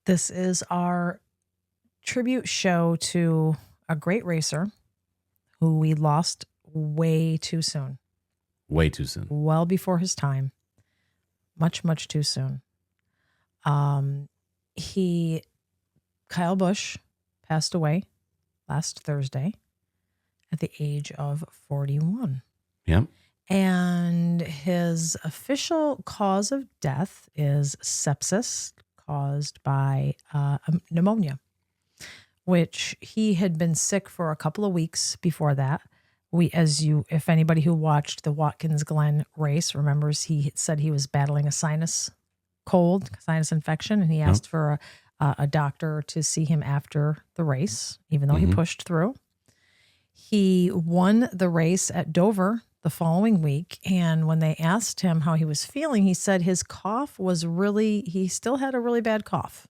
This is our tribute show to a great racer who we lost way too soon. Way too soon. Well before his time. Much, much too soon. Kyle Busch passed away last Thursday at the age of 41. Yep. And his official cause of death is sepsis caused by pneumonia, which he had been sick for a couple of weeks before that. If anybody who watched the Watkins Glen race remembers, he said he was battling a sinus infection, and he asked for a doctor to see him after the race, even though he pushed through. He won the race at Dover the following week, and when they asked him how he was feeling, he said his cough was he still had a really bad cough,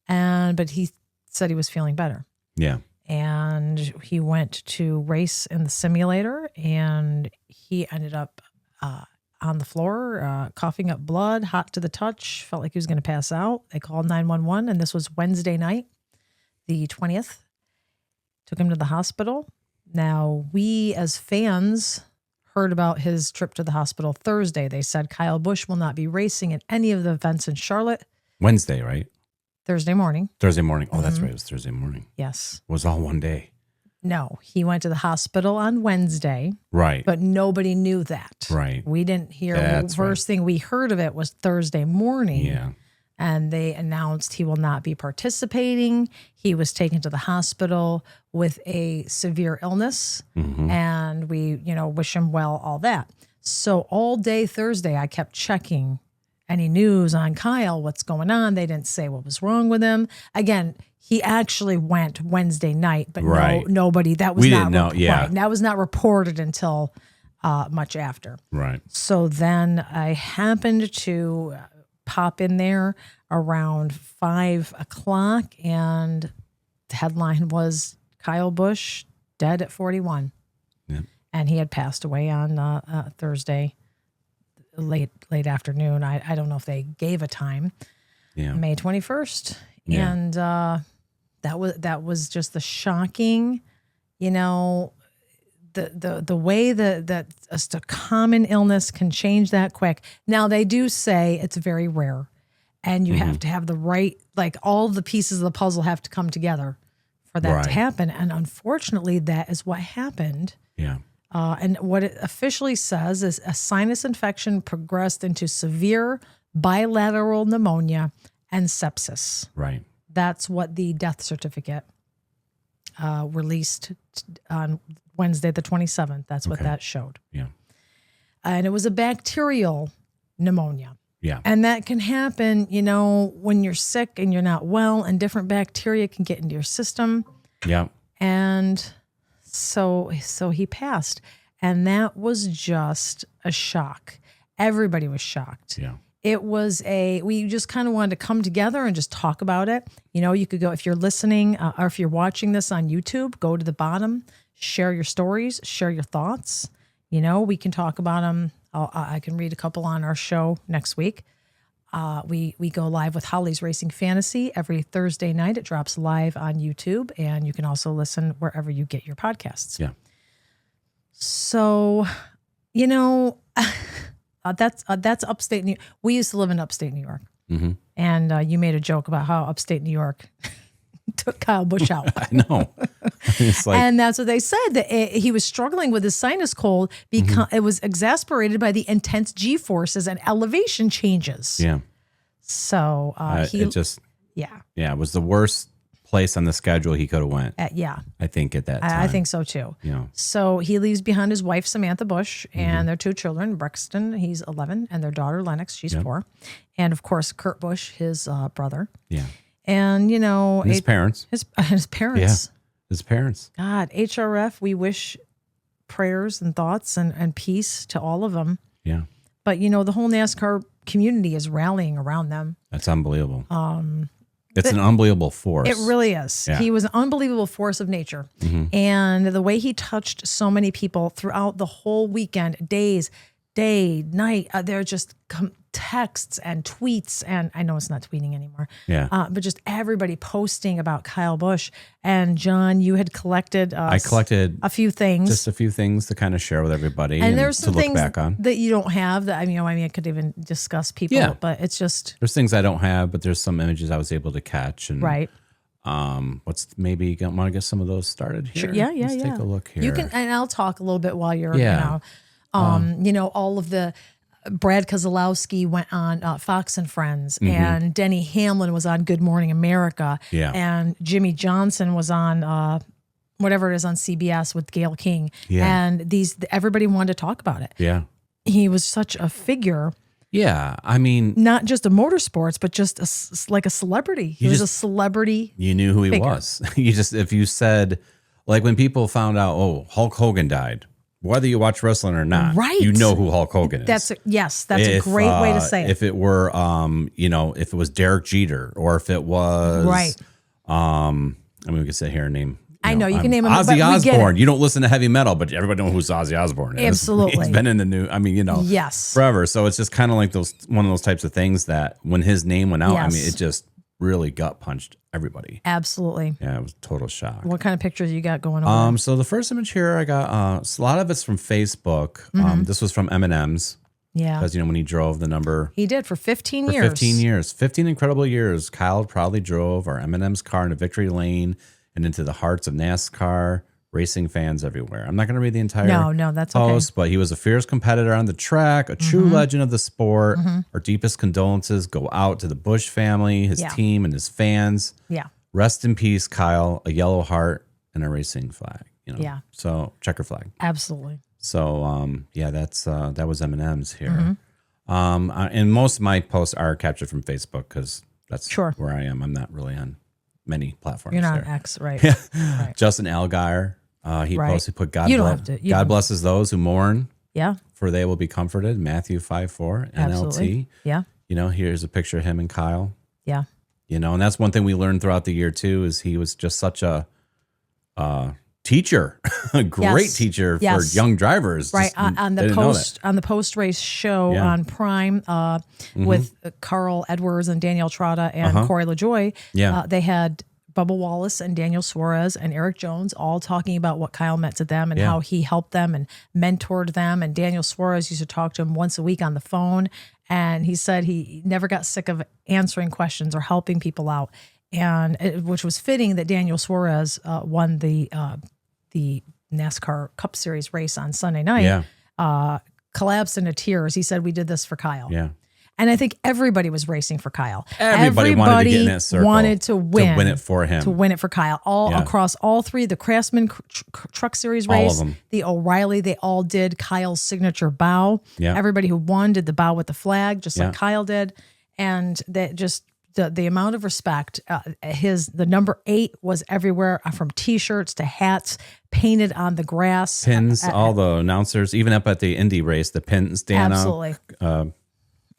but he said he was feeling better. Yeah. And he went to race in the simulator, and he ended up on the floor, coughing up blood, hot to the touch, felt like he was going to pass out. They called 911, and this was Wednesday night, the 20th. Took him to the hospital. Now, we as fans heard about his trip to the hospital Thursday. They said Kyle Busch will not be racing at any of the events in Charlotte. Wednesday, right? Thursday morning. Thursday morning. Oh, that's right. It was Thursday morning. Yes. It was all one day. No, he went to the hospital on Wednesday. Right. But nobody knew that. Right. We didn't hear. That's the first thing we heard of it was Thursday morning. Yeah. And they announced he will not be participating. He was taken to the hospital with a severe illness. And we, wish him well, all that. So all day Thursday, I kept checking any news on Kyle, what's going on. They didn't say what was wrong with him. Again, he actually went Wednesday night, but nobody, that was not, that was not reported until much after. Right. So then I happened to pop in there around 5 o'clock, and the headline was Kyle Busch dead at 41. Yeah. And he had passed away on Thursday late afternoon. I don't know if they gave a time. Yeah. May 21st. Yeah. And that was just the shocking, the way that a common illness can change that quick. Now, they do say it's very rare, and you have to have the right, all the pieces of the puzzle have to come together for that to happen. And unfortunately, that is what happened. Yeah. And what it officially says is a sinus infection progressed into severe bilateral pneumonia and sepsis. Right. That's what the death certificate released on Wednesday, the 27th. That's what that showed. Yeah. And it was a bacterial pneumonia. Yeah. And that can happen, when you're sick and you're not well, and different bacteria can get into your system. Yeah. And so he passed. And that was just a shock. Everybody was shocked. Yeah. It was we just kind of wanted to come together and just talk about it. You could go, if you're listening or if you're watching this on YouTube, go to the bottom, share your stories, share your thoughts. We can talk about them. I can read a couple on our show next week. We go live with Holly's Racing Fantasy every Thursday night. It drops live on YouTube, and you can also listen wherever you get your podcasts. Yeah. So, that's upstate New York. We used to live in upstate New York. And you made a joke about how upstate New York took Kyle Busch out. I know. It's and that's what they said, that he was struggling with his sinus cold because it was exacerbated by the intense G-forces and elevation changes. Yeah. So it was the worst place on the schedule he could have went. I think at that time. I think so too. So he leaves behind his wife, Samantha Busch, and their 2 children, Brexton, he's 11, and their daughter, Lennox, she's 4. And of course, Kurt Busch, his brother. Yeah. And, his parents. His parents. Yeah. His parents. God, HRF, we wish prayers and thoughts and peace to all of them. Yeah. But, the whole NASCAR community is rallying around them. That's unbelievable. It's an unbelievable force. It really is. Yeah. He was an unbelievable force of nature. And the way he touched so many people throughout the whole weekend, days, day, night. They're just texts and tweets, and I know it's not tweeting anymore. Yeah. But just everybody posting about Kyle Busch. And John, you had collected. I collected a few things, just a few things to kind of share with everybody, and there's some to look things back on that you don't have. That I could even discuss people, but it's just there's things I don't have, but there's some images I was able to catch, and right. What's maybe want to get some of those started here? Sure. Yeah. Let's take a look here. You can, and I'll talk a little bit while you're, Yeah. all of the. Brad Keselowski went on Fox and Friends, and Denny Hamlin was on Good Morning America, and Jimmy Johnson was on whatever it is on CBS with Gayle King, and everybody wanted to talk about it. Yeah, he was such a figure. Yeah, I mean, not just a motorsports, but just like a celebrity. He was a celebrity. You knew who he was. If you said, like when people found out, oh, Hulk Hogan died. Whether you watch wrestling or not, right. you know who Hulk Hogan is. That's a great way to say it. If it were, if it was Derek Jeter, or if it was, right. We could sit here and name. You can name him. Ozzy Osbourne. You don't listen to heavy metal, but everybody knows who Ozzy Osbourne is. Absolutely, he's been in the news. Yes, forever. So it's just kind of like one of those types of things that when his name went out, it just really gut punched everybody. Absolutely. Yeah, it was a total shock. What kind of pictures you got going on? So the first image here I got, a lot of it's from Facebook. This was from M&M's. Yeah. Because, when he drove the number. He did for 15 years. 15 years. 15 incredible years. Kyle proudly drove our M&M's car into victory lane and into the hearts of NASCAR racing fans everywhere. I'm not going to read the entire that's post, okay. But he was a fierce competitor on the track, a true legend of the sport. Our deepest condolences go out to the Busch family, his team, and his fans. Yeah. Rest in peace, Kyle. A yellow heart and a racing flag. Yeah. So checker flag. Absolutely. So that was M&M's here. And most of my posts are captured from Facebook because that's where I am. I'm not really on many platforms. You're not on X, right? Yeah. Right. Justin Allgaier, he posted, put God, God blesses those who mourn. Yeah. For they will be comforted. Matthew 5:4, NLT. Yeah. Here's a picture of him and Kyle. Yeah. And that's one thing we learned throughout the year too, is he was just such a teacher, a great teacher for young drivers. Right. On the post race show on Prime with Carl Edwards and Danielle Trotta and Corey LaJoie. Yeah. They had Bubba Wallace and Daniel Suarez and Eric Jones all talking about what Kyle meant to them and how he helped them and mentored them. And Daniel Suarez used to talk to him once a week on the phone. And he said he never got sick of answering questions or helping people out. And which was fitting that Daniel Suarez won the NASCAR Cup Series race on Sunday night, collapsed into tears. He said, "We did this for Kyle." Yeah. And I think everybody was racing for Kyle. Everybody wanted to get in that circle. Wanted to win it for him. To win it for Kyle. Across all three, the Craftsman Truck Series race, all of them. The O'Reilly, they all did Kyle's signature bow. Yeah. Everybody who won did the bow with the flag, just like Kyle did. And that just the amount of respect, the number 8 was everywhere, from T-shirts to hats, painted on the grass. Pins, all the announcers, even up at the Indy race, the pins, Dana. Absolutely.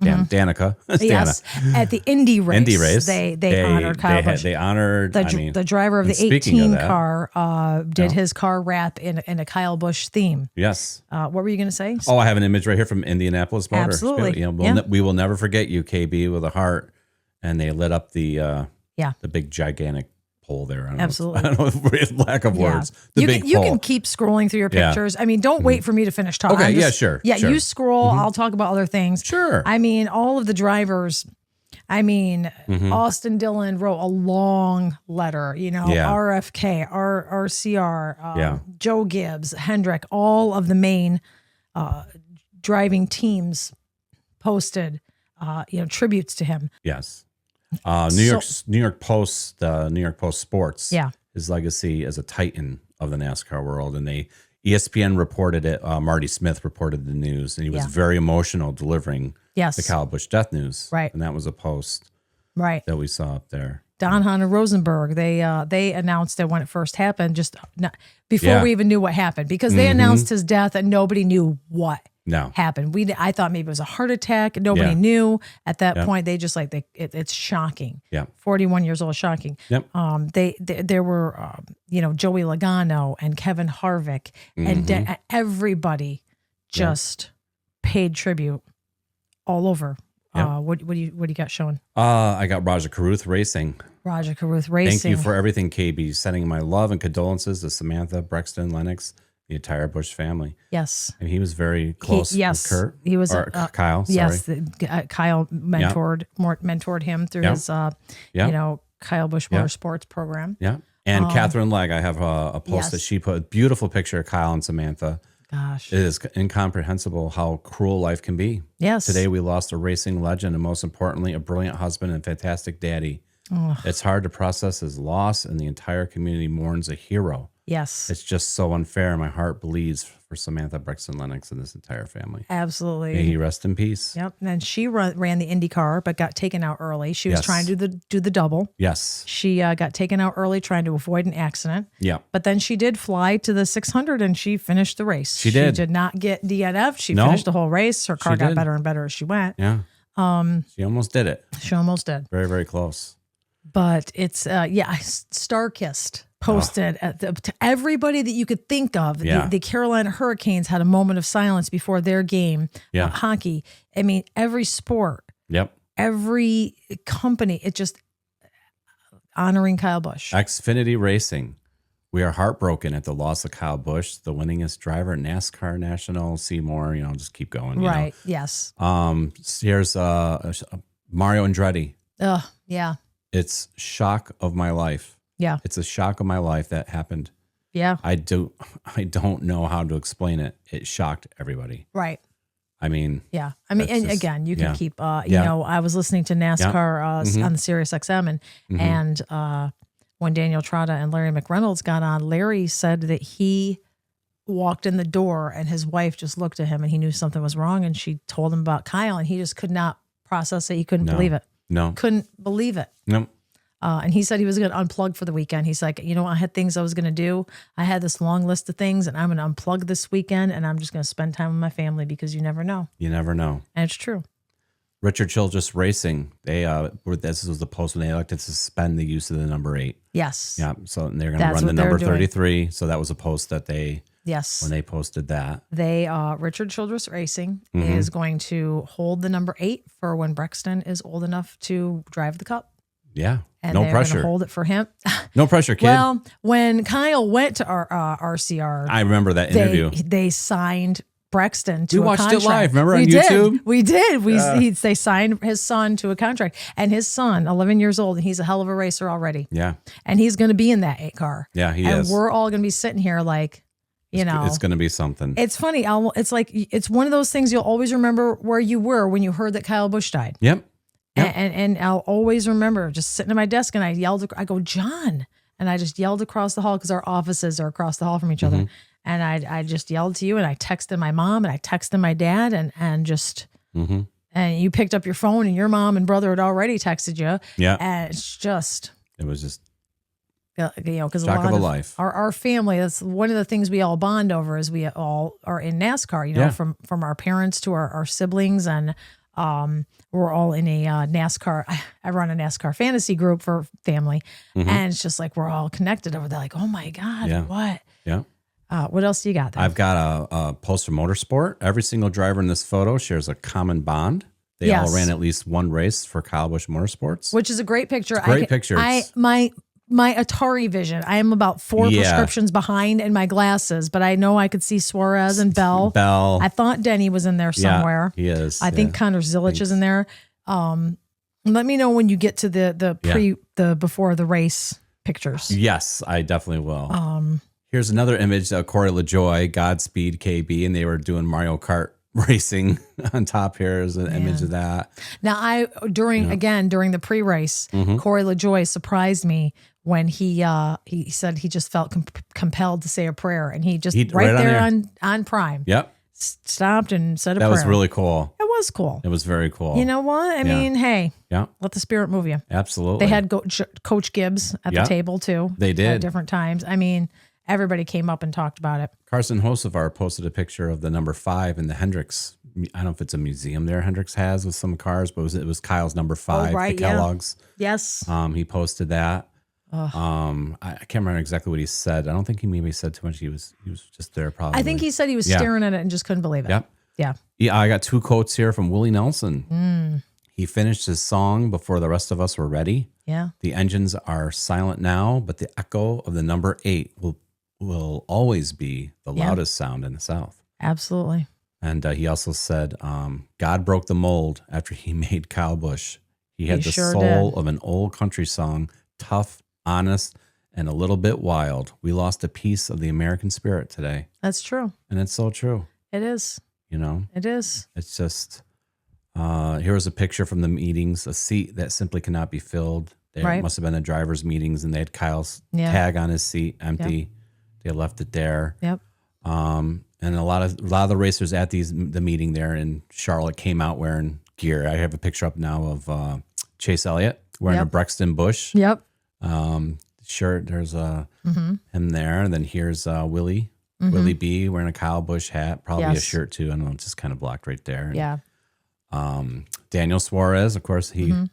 Danica. Yes, at the Indy race, they honored Kyle Busch. They honored the driver of the 18 car did his car wrap in a Kyle Busch theme. Yes. What were you going to say? Oh, I have an image right here from Indianapolis Motor. Absolutely. We will never forget you, KB, with a heart. And they lit up the big gigantic pole there. Absolutely. I don't know, lack of words. You can keep scrolling through your pictures. I mean, don't wait for me to finish talking. Okay, sure. Yeah, sure. You scroll. I'll talk about other things. Sure. I mean, all of the drivers. I mean, Austin Dillon wrote a long letter, RFK, RCR, Joe Gibbs, Hendrick, all of the main driving teams posted, tributes to him. Yes. New York Post, New York Post Sports. Yeah. His legacy as a titan of the NASCAR world. And ESPN reported it. Marty Smith reported the news, and he was very emotional delivering the Kyle Busch death news. Right. And that was a post that we saw up there. Don Hanna Rosenberg, they announced it when it first happened, just before we even knew what happened, because they announced his death and nobody knew what happened. I thought maybe it was a heart attack. Nobody knew at that point. They just it's shocking. Yeah, 41 years old, shocking. Yep. There were Joey Logano and Kevin Harvick and everybody just paid tribute all over. Yep. What do you got showing? I got Raja Caruth Racing. Raja Caruth Racing. Thank you for everything, KB. Sending my love and condolences to Samantha, Brexton, Lennox, the entire Busch family. Yes. And he was very close with Kurt. He was Kyle. Sorry. Yes, Kyle mentored him through his Kyle Busch Motorsports program. Yeah. And Catherine Legg, I have a post that she put, a beautiful picture of Kyle and Samantha. Gosh. It is incomprehensible how cruel life can be. Yes. Today we lost a racing legend and most importantly, a brilliant husband and fantastic daddy. It's hard to process his loss and the entire community mourns a hero. Yes. It's just so unfair. My heart bleeds for Samantha, Brexton, Lennox, and this entire family. Absolutely. May he rest in peace. Yep. And then she ran the IndyCar, but got taken out early. She was trying to do the double. Yes. She got taken out early trying to avoid an accident. Yeah. But then she did fly to the 600 and she finished the race. She did. She did not get DNF. She finished the whole race. Her car got better and better as she went. Yeah. She almost did it. She almost did. Very, very close. But it's, Star-Kissed posted to everybody that you could think of. Yeah. The Carolina Hurricanes had a moment of silence before their game. Yeah. Hockey. I mean, every sport. Yep. Every company. It just honoring Kyle Busch. Xfinity Racing. We are heartbroken at the loss of Kyle Busch, the winningest driver at NASCAR National. See more, just keep going. Right. Yes. Here's Mario Andretti. Yeah. It's shock of my life. Yeah. It's a shock of my life that happened. Yeah. I don't know how to explain it. It shocked everybody. Right. I mean, yeah. I mean, and again, you can keep, I was listening to NASCAR on the Sirius XM and when Daniel Trotta and Larry McReynolds got on, Larry said that he walked in the door and his wife just looked at him and he knew something was wrong. And she told him about Kyle and he just could not process it. He couldn't believe it. No. Couldn't believe it. No. And he said he was going to unplug for the weekend. He's like, I had things I was going to do. I had this long list of things and I'm going to unplug this weekend and I'm just going to spend time with my family because you never know. You never know. And it's true. Richard Childress Racing, this was the post when they elected to suspend the use of the number 8. Yes. Yeah. So they're going to run the number 33. So that was a post that they, when they posted that. Richard Childress Racing is going to hold the number 8 for when Brexton is old enough to drive the Cup. Yeah. And no they're pressure. Going to hold it for him. No pressure, kid. Well, when Kyle went to our RCR, I remember that interview. They signed Brexton to a contract. We watched it live. Remember on YouTube? We did. They signed his son to a contract, and his son, 11 years old, and he's a hell of a racer already. Yeah. And he's going to be in that 8 car. Yeah, he is. And we're all going to be sitting here like, it's going to be something. It's funny. It's like it's one of those things you'll always remember where you were when you heard that Kyle Busch died. Yep. And I'll always remember just sitting at my desk and I go, John. And I just yelled across the hall because our offices are across the hall from each other. And I just yelled to you and I texted my mom and I texted my dad and just, and you picked up your phone and your mom and brother had already texted you. Yeah. And it was just, because a lot of life. Our family, that's one of the things we all bond over is we all are in NASCAR, from our parents to our siblings and, we're all in a NASCAR. I run a NASCAR fantasy group for family, and it's just like we're all connected over there. Like, oh my God, what? Yeah. What else do you got there? I've got a post from Motorsport. Every single driver in this photo shares a common bond. They all ran at least one race for Kyle Busch Motorsports, which is a great picture. Great picture. My Atari vision. I am about 4 prescriptions behind in my glasses, but I know I could see Suarez and Bell. I thought Denny was in there somewhere. Yeah, he is. I think Connor Zilich is in there. Let me know when you get to the before the race pictures. Yes, I definitely will. Here's another image of Corey LaJoie, Godspeed KB, and they were doing Mario Kart racing on top. Here is an image of that. Now during the pre-race, Corey LaJoie surprised me when he said he just felt compelled to say a prayer, and he right there on Prime. Yep. Stopped and said a prayer. That was really cool. It was cool. It was very cool. You know what? I mean, hey, let the spirit move you. Absolutely. They had Coach Gibbs at the table too. They did. At different times. I mean, everybody came up and talked about it. Carson Hocevar posted a picture of the number 5 in the Hendricks. I don't know if it's a museum there Hendricks has with some cars, but it was Kyle's number 5, the Kellogg's. Yes. He posted that. I can't remember exactly what he said. I don't think he maybe said too much. He was just there probably. I think he said he was staring at it and just couldn't believe it. Yep. Yeah. Yeah, I got 2 quotes here from Willie Nelson. He finished his song before the rest of us were ready. Yeah. The engines are silent now, but the echo of the number 8 will always be the loudest sound in the South. Absolutely. And he also said, God broke the mold after he made Kyle Busch. He had the soul of an old country song, tough, honest, and a little bit wild. We lost a piece of the American spirit today. That's true. And it's so true. It is. You know? It is. It's just, here was a picture from the meetings, a seat that simply cannot be filled. There must have been a driver's meetings, and they had Kyle's tag on his seat, empty. Yep. They left it there. Yep. And a lot of the racers at the meeting there in Charlotte came out wearing gear. I have a picture up now of Chase Elliott wearing a Brexton Busch shirt. There's him there, and then here's Willie B wearing a Kyle Busch hat, probably a shirt too. I don't know, it's just kind of blocked right there. Yeah. Daniel Suarez, of course, we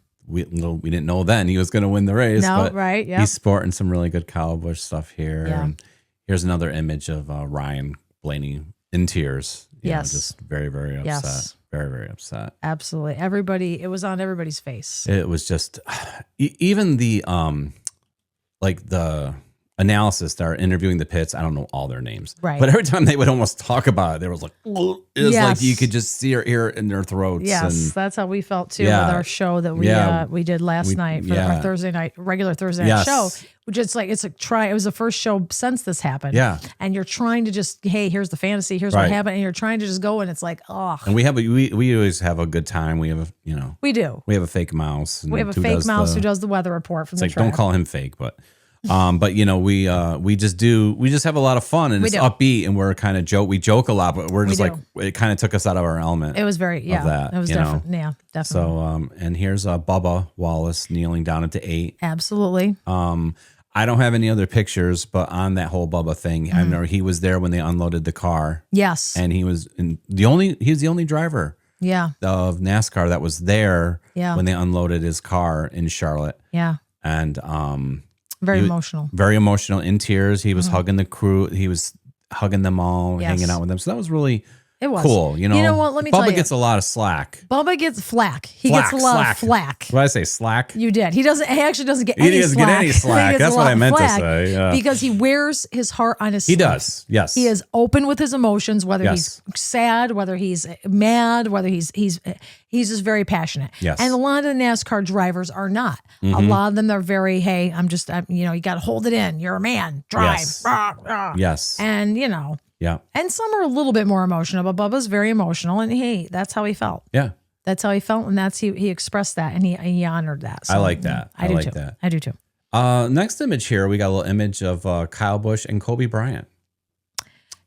didn't know then he was going to win the race. No, but he's sporting some really good Kyle Busch stuff here. Yeah. And here's another image of Ryan Blaney in tears. You know, just very, very upset. Yes. Very, very upset. Absolutely. Everybody, it was on everybody's face. It was just, even the, like the analysis that are interviewing the pits, I don't know all their names. Right. But every time they would almost talk about it, there was like, it was like you could just see or hear it in their throats. Yes, and that's how we felt too with our show that we did last night for our Thursday night, regular Thursday night show. Which it's like, it was the first show since this happened. Yeah. And you're trying to just, hey, here's the fantasy, here's what happened. And you're trying to just go, and it's like, oh. And we always have a good time. We have we do. We have a fake mouse. We have a fake mouse who does the weather report from the track. Don't call him fake, but we just have a lot of fun, and it's upbeat, and we're kind of we joke a lot, but we're just it kind of took us out of our element. It was very, of that, it was definitely. So, and here's Bubba Wallace kneeling down at the 8. Absolutely. I don't have any other pictures, but on that whole Bubba thing, I remember he was there when they unloaded the car. Yes. And he was the only driver of NASCAR that was there when they unloaded his car in Charlotte. Yeah. And very emotional. Very emotional, in tears. He was hugging the crew. He was hugging them all, hanging out with them. So that was really cool. You know what? Let me tell you. Bubba gets a lot of slack. Bubba gets flack. He gets a lot of flack. What did I say? Slack? You did. He actually doesn't get any slack. He doesn't get any slack. That's what I meant to say. Yeah. Because he wears his heart on his sleeve. He does. Yes. He is open with his emotions, whether he's sad, whether he's mad, whether he's just very passionate. Yes. And a lot of the NASCAR drivers are not. A lot of them are very, hey, you got to hold it in. You're a man. Drive. Yes. Rah, rah. Yes. And, yeah. And some are a little bit more emotional, but Bubba's very emotional, and hey, that's how he felt. Yeah. That's how he felt, and he expressed that, and he honored that. So, I like that. I do too. I do too. Next image here, we got a little image of Kyle Busch and Kobe Bryant.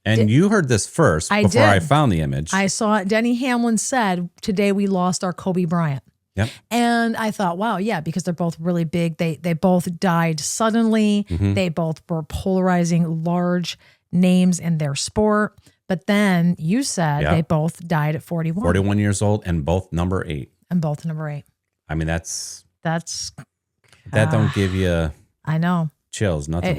And you heard this first before I found the image. I saw it. Denny Hamlin said, today we lost our Kobe Bryant. Yep. And I thought, wow, yeah, because they're both really big. They both died suddenly. They both were polarizing large names in their sport. But then you said they both died at 41. 41 years old, and both number 8. And both number 8. I mean, that that don't give you chills, nothing.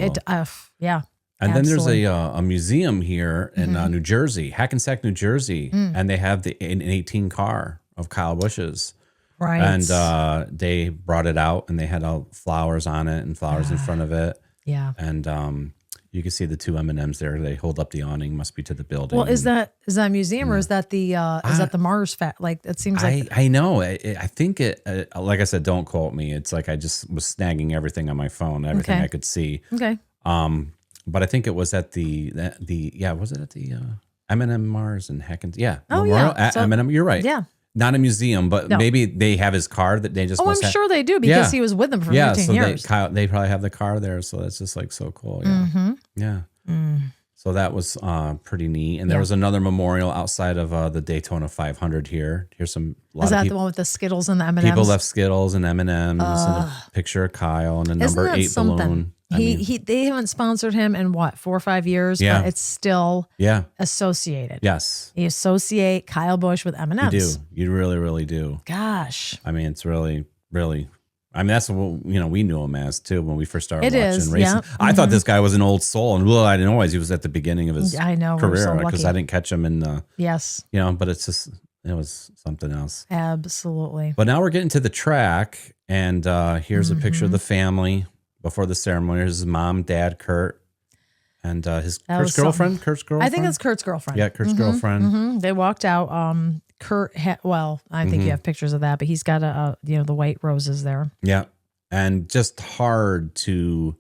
Yeah. And absolutely. then there's a museum here in New Jersey, Hackensack, New Jersey, and they have an 18 car of Kyle Busch's. Right. And they brought it out, and they had flowers on it and flowers in front of it. Yeah. And you can see the 2 M&Ms there. They hold up the awning, must be to the building. Well, is that a museum or is that the Mars Fest? Like, it seems like I know. I think it. Like I said, don't quote me. It's like I just was snagging everything on my phone, everything I could see. Okay. But I think it was at was it at the M&M Mars and Hackens? Yeah. Oh, Memorial yeah. at M&M. You're right. Yeah. Not a museum, but maybe they have his car that they just. I'm sure they do because he was with them for 15 years. They probably have the car there, so that's just like so cool. Yeah, yeah. So that was pretty neat. And there was another memorial outside of the Daytona 500 here. Here's some. Is that the one with the Skittles and the M&Ms? People left Skittles and M&Ms and a picture of Kyle and a number 8 balloon. They haven't sponsored him in 4 or 5 years, but it's still associated. Yes. You associate Kyle Busch with M&Ms. You do. You really, really do. Gosh. I mean, it's really, really I mean, that's what, we knew him as too when we first started It watching is, racing. yeah. I thought this guy was an old soul, and I didn't realize he was at the beginning of his I know, we're career so because lucky. I didn't catch him in the, Yes. but it was something else. Absolutely. But now we're getting to the track, and here's a picture of the family before the ceremony. Here's his mom, dad, Kurt, and Kurt's girlfriend. Kurt's girlfriend. I think it's Kurt's girlfriend. Yeah, Kurt's girlfriend. They walked out. Kurt I think you have pictures of that, but he's got the white roses there. Yeah. And just hard to,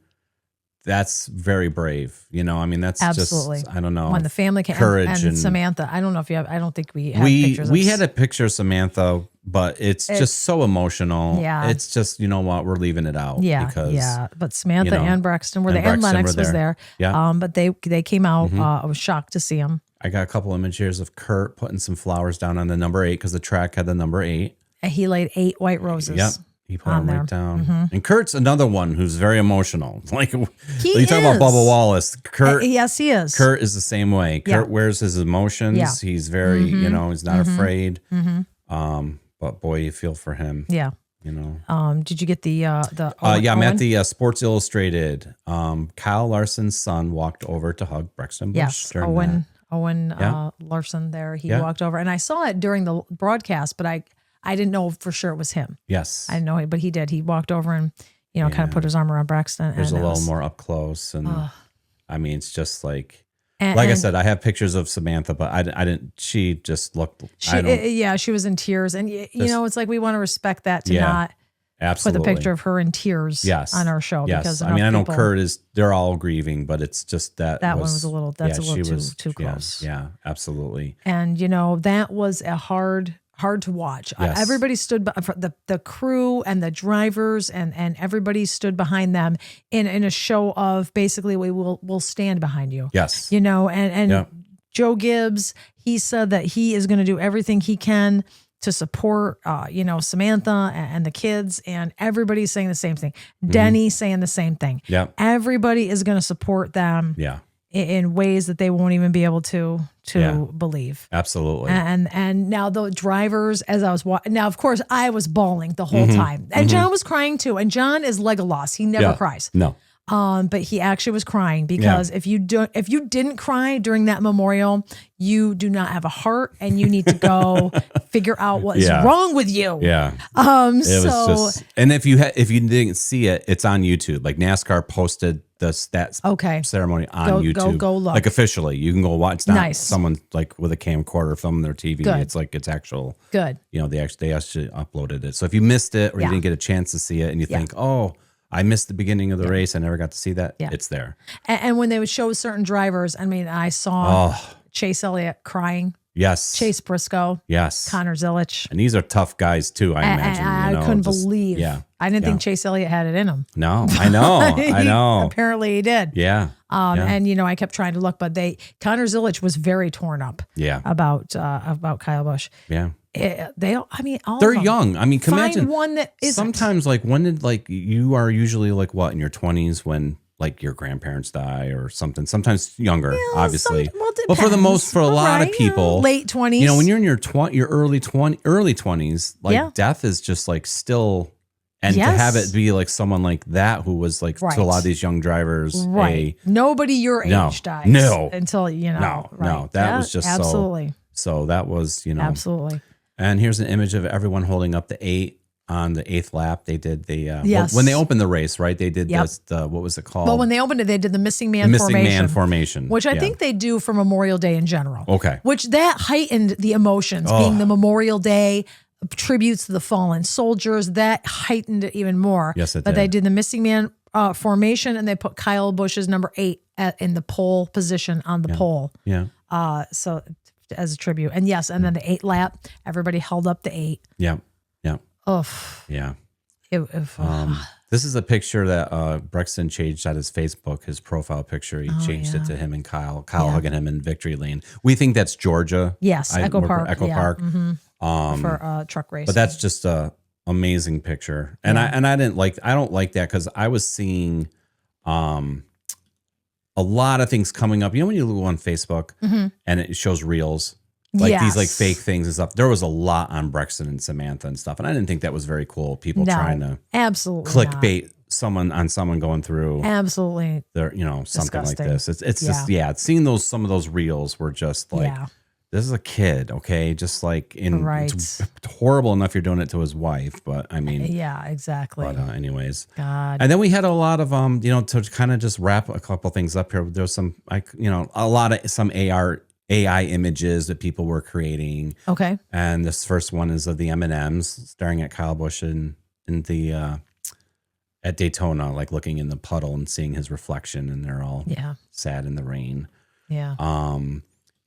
that's very brave. I mean, that's absolutely. Just, I don't know. When the family came, courage and Samantha, I don't know if you have, I don't think we have pictures. We had a picture of Samantha, but it's just so emotional. Yeah. It's just, you know what, we're leaving it out. Yeah. Because, but Samantha and Braxton were there, and Lennox was there. Yeah. But they came out. I was shocked to see them. I got a couple images of Kurt putting some flowers down on the number 8 because the track had the number 8. And he laid 8 white roses. Yep. He put them right down. And Kurt's another one who's very emotional. Like, you talk about Bubba Wallace. Kurt, yes, he is. Kurt is the same way. Kurt wears his emotions. Yeah. He's very, he's not afraid. But boy, you feel for him. Yeah. Did you get the Owen? I'm at the Sports Illustrated. Kyle Larson's son walked over to hug Braxton Busch. Yes, Owen Larson there. He walked over, and I saw it during the broadcast, but I didn't know for sure it was him. Yes. I didn't know it, but he did. He walked over and, kind of put his arm around Braxton. There's a little more up close. And I mean, it's just like I said, I have pictures of Samantha, but I didn't, she just looked, she was in tears. And, it's like we want to respect that to not put the picture of her in tears on our show. Yes. Because I mean, I know Kurt they're all grieving, but it's just that one was a little, too close. Yeah, absolutely. And, that was a hard to watch. Yes. Everybody stood the crew and the drivers and everybody stood behind them in a show of basically we'll stand behind you. Yes. And Joe Gibbs, he said that he is going to do everything he can to support Samantha and the kids, and everybody's saying the same thing. Denny saying the same thing. Yeah. Everybody is going to support them. Yeah. In ways that they won't even be able to believe. Absolutely. And now the drivers, as I was watching, now of course I was bawling the whole time, and John was crying too. And John is Legolas; he never cries. No. But he actually was crying because if you didn't cry during that memorial, you do not have a heart, and you need to go figure out what is wrong with you. Yeah. Was just, and if you didn't see it, it's on YouTube. Like NASCAR posted that ceremony on YouTube. Go look. Like officially, you can go watch. It's not someone like with a camcorder filming their TV. Good. It's like it's actual. Good. They actually uploaded it. So if you missed it or you didn't get a chance to see it, and you think, oh, I missed the beginning of the race, I never got to see that. Yeah. It's there. And when they would show certain drivers, I mean, I saw Chase Elliott crying. Yes. Chase Briscoe. Yes. Connor Zilich. And these are tough guys too, I imagine. I couldn't believe. Yeah. I didn't think Chase Elliott had it in him. No, I know. I know. Apparently he did. Yeah. And I kept trying to look, but Connor Zilich was very torn up. Yeah. About Kyle Busch. Yeah. They're young. I mean, imagine one that isn't. Sometimes, like, when did you are usually like what in your 20s when like your grandparents die or something? Sometimes younger, obviously. But for a lot of people, late 20s. When you're in your early 20s, like death is just like still. And to have it be like someone like that who was like to a lot of these young drivers, nobody your age dies. No, until no, that was just absolutely. So that was absolutely. And here's an image of everyone holding up the 8 on the 8th lap. They did the when they opened the race, right? They did this. What was it called? Well, when they opened it, they did the missing man formation, which I think they do for Memorial Day in general. Okay, which that heightened the emotions, being the Memorial Day tributes to the fallen soldiers. That heightened it even more. Yes, it but did. They did the missing man formation, and they put Kyle Busch's number 8 in the pole position on the pole. Yeah. So as a tribute, and and then the 8 lap, everybody held up the 8. Yeah. Yeah. Oh. Yeah. This is a picture that Braxton changed at his Facebook, his profile picture. He changed it to him and Kyle hugging him in victory lane. We think that's Georgia. Yes, Echo Park. Park. Mm-hmm. For truck racing. But that's just a amazing picture. And I don't like that because I was seeing a lot of things coming up. When you go on Facebook and it shows reels like these like fake things and stuff. There was a lot on Brexton and Samantha and stuff, and I didn't think that was very cool. People trying to absolutely clickbait someone going through absolutely their something disgusting. like this. It's just seeing some of those reels were just like this is a kid, okay, just like it's horrible enough you're doing it to his wife, but I mean exactly. But anyways, God. And then we had a lot of to kind of just wrap a couple things up here. There's some a lot of some AI images that people were creating. Okay. And this first one is of the M&Ms staring at Kyle Busch in the at Daytona, like looking in the puddle and seeing his reflection, and they're all sad in the rain. Yeah.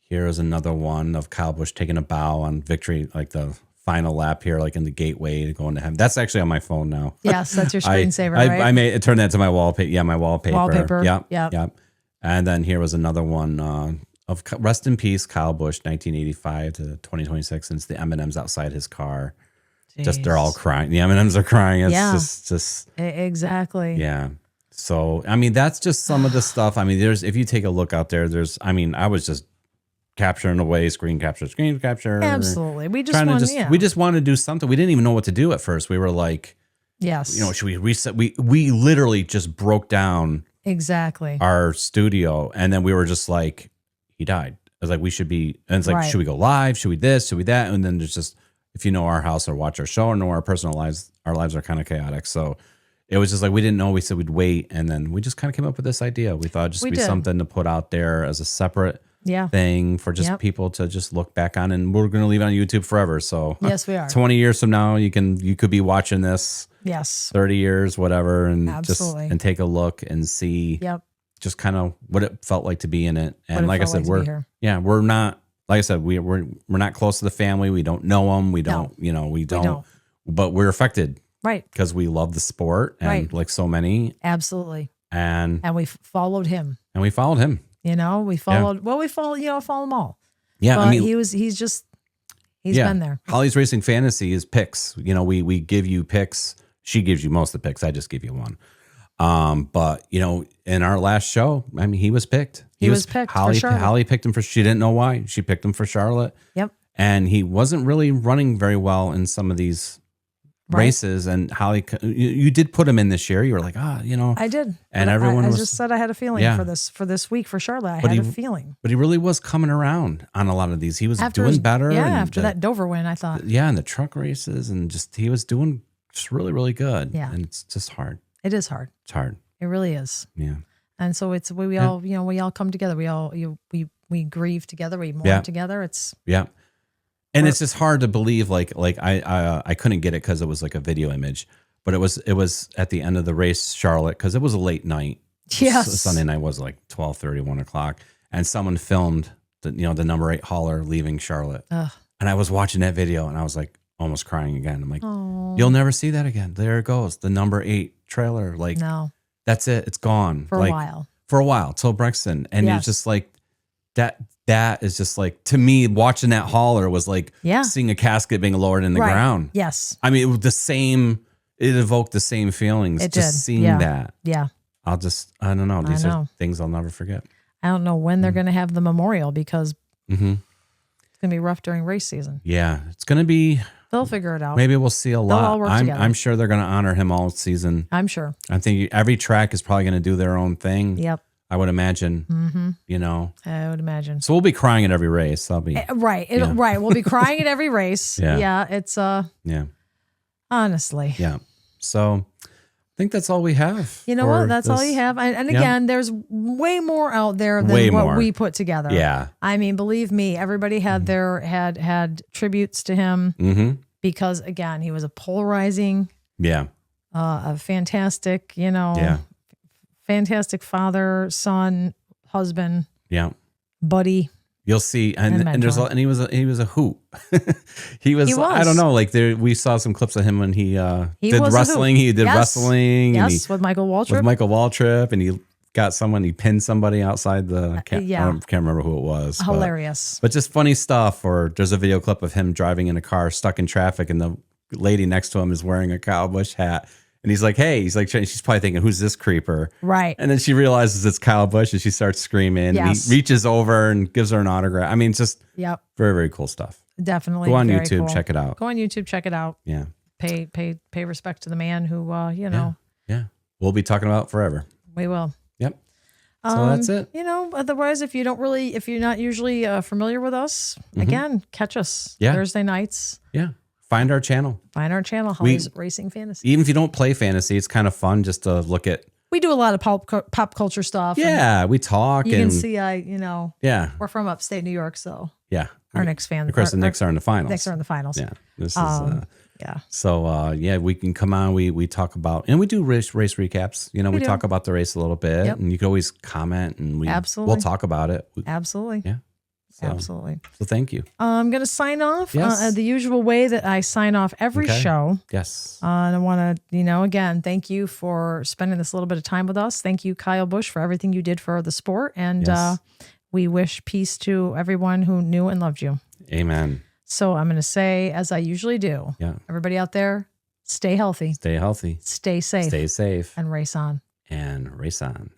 Here is another one of Kyle Busch taking a bow on victory, like the final lap here, like in the gateway to going to heaven. That's actually on my phone now. Yes, that's your screensaver, right? I made it turn that to my wallpaper. Yeah, my wallpaper. Yep. Yep. And then here was another one of rest in peace, Kyle Busch, 1985 to 2026. Since the M&Ms outside his car, just they're all crying. The M&Ms are crying. It's just exactly. Yeah. So I mean, that's just some of the stuff. I mean, if you take a look out there, I was just capturing away, screen capture. Absolutely. We just wanted to do something. We didn't even know what to do at first. We were like, yes, should we reset? We literally just broke down exactly our studio, and then we were just like, he died. I was like, we should be, and it's like, should we go live? Should we this? Should we that? And then there's just, if you know our house or watch our show or know our personal lives, our lives are kind of chaotic. So it was just like, we didn't know. We said we'd wait, and then we just kind of came up with this idea. We thought it'd just be something to put out there as a separate thing for just people to just look back on, and we're going to leave it on YouTube forever. So yes, we are. 20 years from now, you could be watching this. Yes. 30 years, whatever, and absolutely. just take a look and see just kind of what it felt like to be in it. And like I said, we're not, like I said, we're not close to the family. We don't know them. We don't, we don't, but we're affected. Right. Because we love the sport and like so many. Absolutely. And we followed him. We followed him. We followed, follow them all. Yeah. But I mean, he's been there. Holly's Racing Fantasy is picks. We give you picks. She gives you most of the picks. I just give you one. But in our last show, I mean, he was picked. He was picked. Holly picked him for, she didn't know why. She picked him for Charlotte. Yep. And he wasn't really running very well in some of these races, and Holly, you did put him in this year. You were like, I did, and everyone just said I had a feeling for this week for Charlotte. I had a feeling, but he really was coming around on a lot of these. He was doing better. Yeah, after that Dover win, I thought. Yeah, and the truck races, and just he was doing just really, really good. Yeah, and it's just hard. It is hard. It's hard. It really is. Yeah, and so it's we all we all come together. We all we grieve together. We mourn together. It's And it's just hard to believe, like I couldn't get it because it was like a video image, but it was at the end of the race, Charlotte, because it was a late night. Yes, Sunday night was like 12:30, 1 o'clock, and someone filmed the number 8 hauler leaving Charlotte, and I was watching that video and I was like almost crying again. I'm like, you'll never see that again. There it goes, the number 8 trailer. Like, no, that's it. It's gone for a while till Brexton, and you're just like that. That is just like, to me, watching that hauler was like seeing a casket being lowered in the ground. Yes. I mean, it evoked the same feelings. It just did. Seeing that. Yeah. I don't know. These are things I'll never forget. I don't know when they're going to have the memorial, because it's going to be rough during race season. Yeah. It's going to be. They'll figure it out. Maybe we'll see a lot. They'll all work together. I'm sure they're going to honor him all season. I'm sure. I think every track is probably going to do their own thing. Yep. I would imagine, I would imagine. So we'll be crying at every race. I'll be right. Right. We'll be crying at every race. Yeah. It's honestly. Yeah. So I think that's all we have. You know what? That's all you have. And again, there's way more out there than what we put together. Yeah. I mean, believe me, everybody had had tributes to him because, again, he was a polarizing, a fantastic, fantastic father, son, husband, buddy. You'll see, and he was a hoot. he was. I don't know. Like we saw some clips of him when he did wrestling. He did wrestling. Yes, with Michael Waltrip. With Michael Waltrip, and he got someone. He pinned somebody outside the. I can't remember who it was. Hilarious. But just funny stuff. Or there's a video clip of him driving in a car stuck in traffic, and the lady next to him is wearing a Kyle Busch hat. And he's like, hey, she's probably thinking, who's this creeper? Right. And then she realizes it's Kyle Busch and she starts screaming. Yes. And he reaches over and gives her an autograph. I mean, it's just Yep. very, very cool stuff. Definitely. Go on very YouTube, cool. check it out. Go on YouTube, check it out. Yeah. Pay respect to the man who, you know. Yeah. We'll be talking about it forever. We will. Yep. So that's it. You know, otherwise, if you're not usually familiar with us, again, catch us Thursday nights. Yeah. Find our channel. Holly's Racing Fantasy. Even if you don't play fantasy, it's kind of fun just to look at. We do a lot of pop culture stuff. Yeah, we talk. You can see, we're from upstate New York, so yeah, our Knicks fans. Of course, the Knicks are in the finals. Knicks are in the finals. Yeah, this is. Yeah. So we can come on. We talk about, and we do race recaps. You know, we talk about the race a little bit, and you can always comment, and we'll talk about it. Absolutely. Yeah. So, absolutely. So thank you. I'm going to sign off the usual way that I sign off every show. Yes. And I want to, again, thank you for spending this little bit of time with us. Thank you, Kyle Busch, for everything you did for the sport. And we wish peace to everyone who knew and loved you. Amen. So I'm going to say, as I usually do, everybody out there, stay healthy. Stay healthy. Stay safe. Stay safe. And race on. And race on.